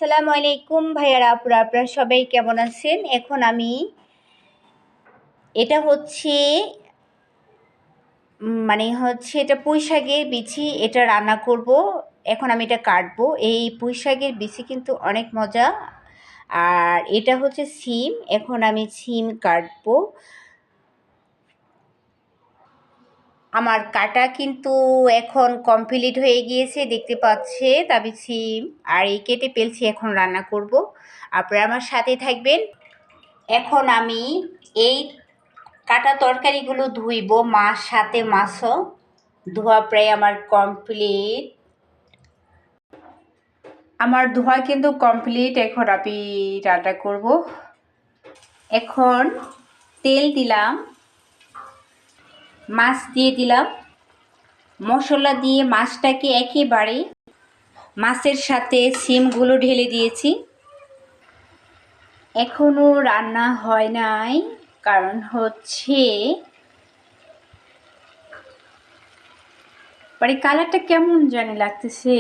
আসসালামু আলাইকুম ভাইয়ারা আপুরা, আপনারা সবাই কেমন আছেন? এখন আমি এটা হচ্ছে এটা পুঁই শাকের বিচি, এটা রান্না করব। এখন আমি এটা কাটবো। এই পুঁই শাকের বিচি কিন্তু অনেক মজা। আর এটা হচ্ছে সিম, এখন আমি সিম কাটবো। আমার কাটা কিন্তু এখন কমপ্লিট হয়ে গিয়েছে, দেখতে পাচ্ছেন। আমি সিম আর এই কেটে ফেলছি, এখন রান্না করব। আপনারা আমার সাথে থাকবেন। এখন আমি এই কাটা তরকারিগুলো ধুইব, মাছ সাথে মাছও ধোয়া প্রায় আমার কমপ্লিট। আমার ধোয়া কিন্তু কমপ্লিট। এখন আমি রান্না করব। এখন তেল দিলাম, মাছ দিয়ে দিলাম, মশলা দিয়ে মাছটাকে একেবারে মাছের সাথে সিমগুলো ঢেলে দিয়েছি। এখনও রান্না হয় নাই, কারণ হচ্ছে কালারটা কেমন জানি লাগতেছে।